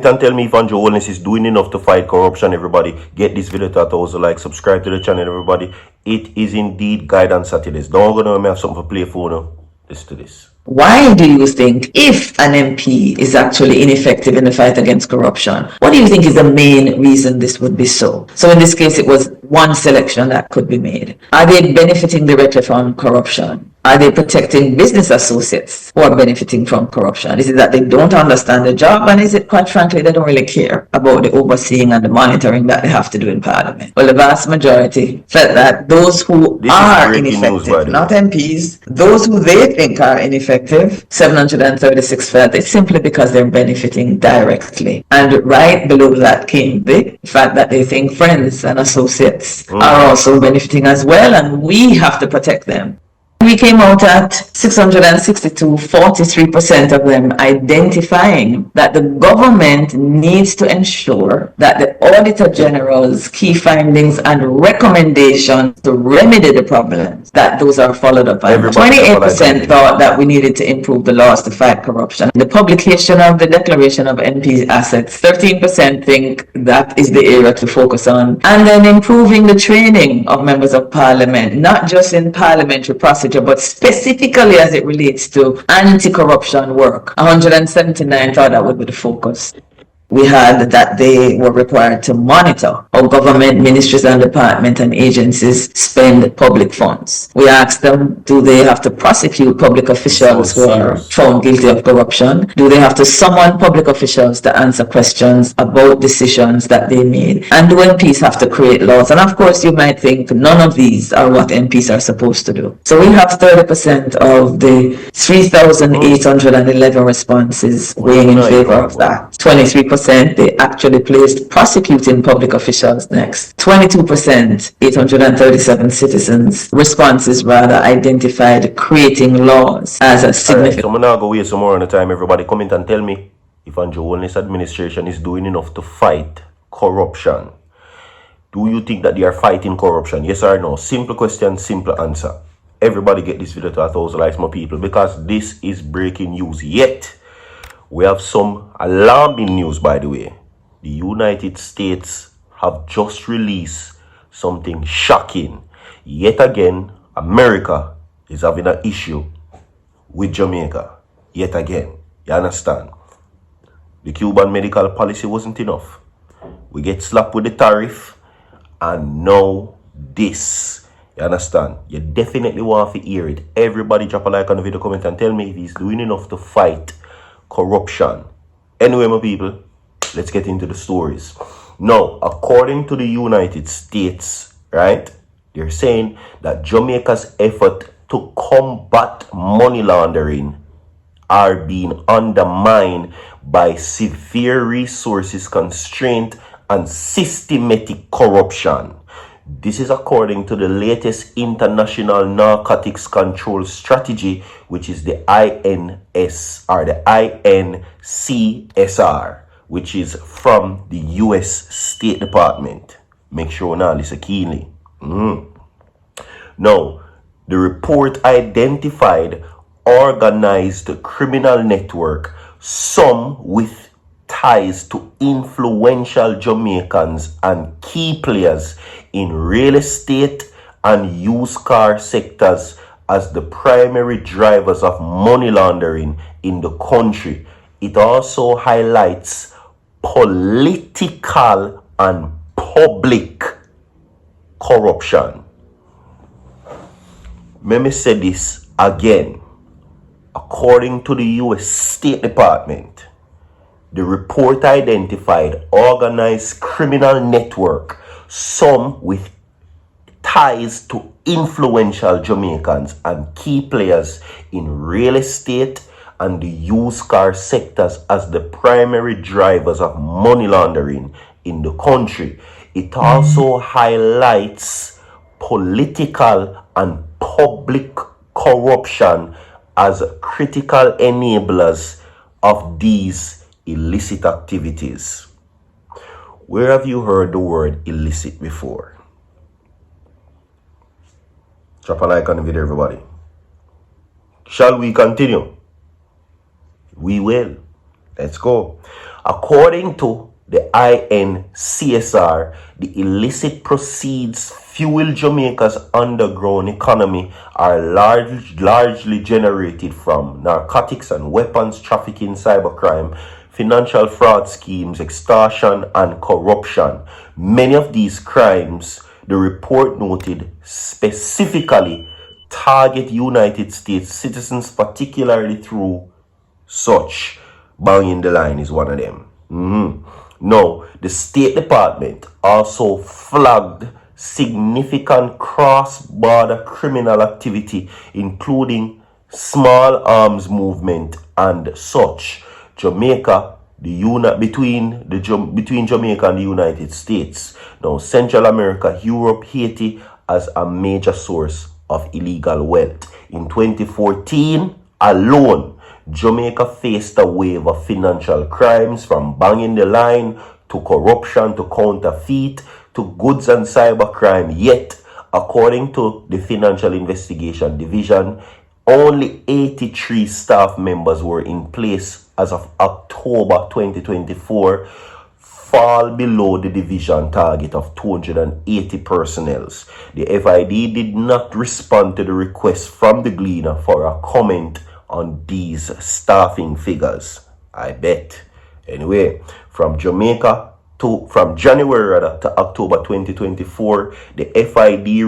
And tell me if Holness is doing enough to fight corruption. Everybody, get this video to 1,000 likes, subscribe to the channel, everybody. It is indeed Guidance Saturdays. Don't go to me, have something to play for now. Listen to this. Why do you think, if an MP is actually ineffective in the fight against corruption, what do you think is the main reason this would be so? So in this case, it was one selection that could be made. Are they benefiting directly from corruption? Are they protecting business associates who are benefiting from corruption? Is it that they don't understand the job, and is it, quite frankly, they don't really care about the overseeing and the monitoring that they have to do in Parliament? Well, the vast majority felt that those who are ineffective, not MPs, those who they think are ineffective, 736 felt it's simply because they're benefiting directly. And right below that came the fact that they think friends and associates are also benefiting as well, and we have to protect them. We came out at 662, 43% of them identifying that the government needs to ensure that the Auditor General's key findings and recommendations to remedy the problems, that those are followed up. And 28% thought that we needed to improve the laws to fight corruption. The publication of the declaration of NP assets, 13% think that is the area to focus on. And then improving the training of members of Parliament, not just in parliamentary procedure, but specifically as it relates to anti-corruption work. 179 thought that would be the focus. We had that they were required to monitor how government ministries and departments and agencies spend public funds. We asked them, do they have to prosecute public officials who are found guilty of corruption? Do they have to summon public officials to answer questions about decisions that they made? And do MPs have to create laws? And of course, you might think none of these are what MPs are supposed to do. So we have 30% of the 3,811 responses weighing in favor of that. 23% they actually placed prosecuting public officials next. 22%, 837 citizens, responses rather, identified creating laws as a significant. So I'm not going to waste some more on the time. Everybody comment and tell me if Holness administration is doing enough to fight corruption. Do you think that they are fighting corruption? Yes or no? Simple question, simple answer. Everybody get this video to 1,000 likes, my people, because this is breaking news. Yet we have some alarming news, by the way. The United States have just released something shocking. Yet again, America is having an issue with Jamaica. Yet again. You understand? The Cuban medical policy wasn't enough. We get slapped with the tariff, and now this. You understand? You definitely want to hear it. Everybody drop a like on the video, comment, and tell me if he's doing enough to fight corruption. Anyway, my people, let's get into the stories. Now, according to the United States, right, they're saying that Jamaica's effort to combat money laundering are being undermined by severe resources constraint and systematic corruption. This is according to the latest International Narcotics Control Strategy, which is the INS or the INCSR, which is from the US State Department. Make sure now listen keenly. Now, the report identified organized criminal network, some with ties to influential Jamaicans and key players in real estate and used car sectors as the primary drivers of money laundering in the country. It also highlights political and public corruption. Let me say this again. According to the US State Department, the report identified organized criminal network, some with ties to influential Jamaicans and key players in real estate and the used car sectors as the primary drivers of money laundering in the country. It also highlights political and public corruption as critical enablers of these illicit activities. Where have you heard the word illicit before? Drop a like on the video, everybody. Shall we continue? We will. Let's go. According to the INCSR, the illicit proceeds fuel Jamaica's underground economy are largely generated from narcotics and weapons trafficking, cybercrime, financial fraud schemes, extortion, and corruption. Many of these crimes, the report noted, specifically target United States citizens, particularly through such. Banging the line is one of them. Now, the State Department also flagged significant cross-border criminal activity, including small arms movement and such. Jamaica, between Jamaica and the United States. Now, Central America, Europe, Haiti as a major source of illegal wealth. In 2014 alone, Jamaica faced a wave of financial crimes, from banging the line to corruption to counterfeit to goods and cybercrime. Yet, according to the Financial Investigation Division, only 83 staff members were in place as of October 2024, fall below the division target of 280 personnel. The FID did not respond to the request from the Gleaner for a comment on these staffing figures. I bet. Anyway, from January to October 2024, the FID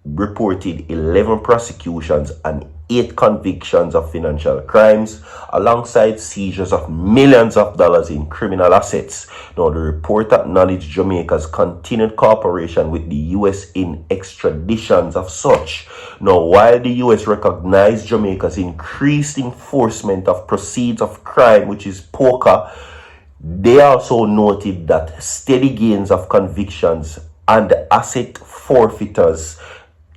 reported 11 prosecutions and 8 convictions of financial crimes, alongside seizures of millions of dollars in criminal assets. Now, the report acknowledged Jamaica's continued cooperation with the U.S. in extraditions of such. Now, while the U.S. recognized Jamaica's increased enforcement of proceeds of crime, which is poker, they also noted that steady gains of convictions and asset forfeitures.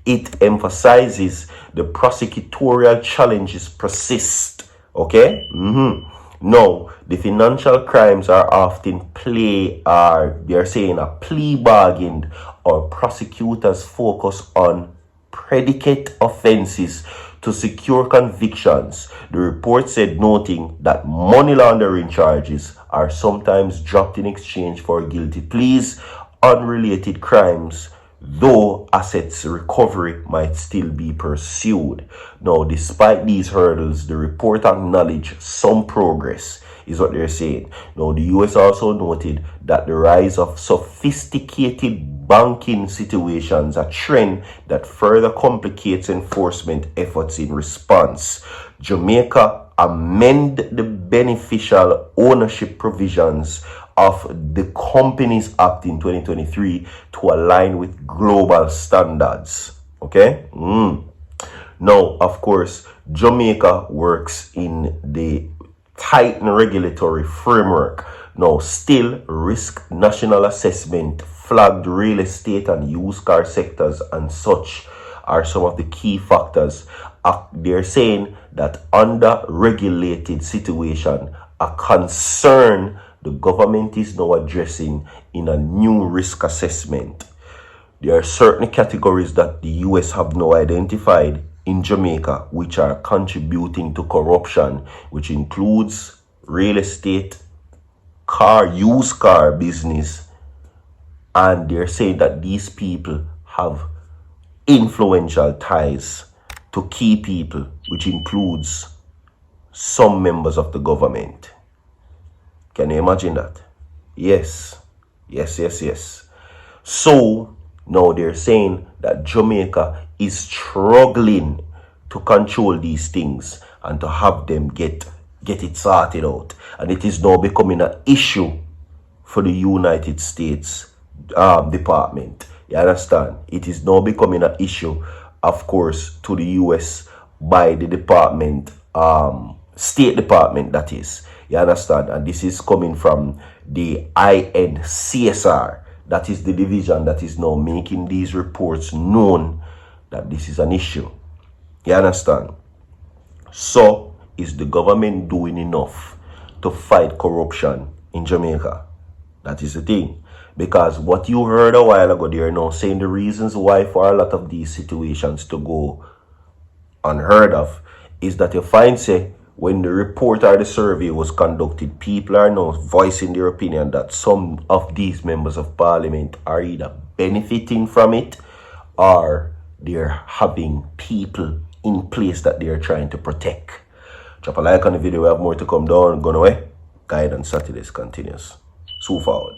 It emphasizes the prosecutorial challenges persist. Okay? Now, the financial crimes are often they're saying a plea bargain, or prosecutors focus on predicate offenses to secure convictions. The report said, noting that money laundering charges are sometimes dropped in exchange for guilty pleas. Unrelated crimes, though assets recovery might still be pursued. Now, despite these hurdles, the report acknowledged some progress, is what they're saying. Now, the US also noted that the rise of sophisticated banking situations, a trend that further complicates enforcement efforts in response. Jamaica amend the beneficial ownership provisions of the Companies Act in 2023 to align with global standards. Okay? Now, of course, Jamaica works in the tightened regulatory framework. Now, still, risk national assessment, flagged real estate and used car sectors and such are some of the key factors. They're saying that under regulated situation, a concern the government is now addressing in a new risk assessment. There are certain categories that the US have now identified in Jamaica which are contributing to corruption, which includes real estate, used car business, and they're saying that these people have influential ties to key people, which includes some members of the government. Can you imagine that? Yes. So now they're saying that Jamaica is struggling to control these things and to have them get it sorted out. And it is now becoming an issue for the United States Department. You understand? It is now becoming an issue, of course, to the US by the department, State Department, that is. You understand? And this is coming from the INCSR. That is the division that is now making these reports known that this is an issue. You understand? So, is the government doing enough to fight corruption in Jamaica? That is the thing. Because what you heard a while ago, they are now saying the reasons why for a lot of these situations to go unheard of is that you find, say, when the report or the survey was conducted, people are now voicing their opinion that some of these members of parliament are either benefiting from it or they're having people in place that they're trying to protect. Drop a like on the video. We have more to come down. Gone away. Guidance Saturdays continues. So forward.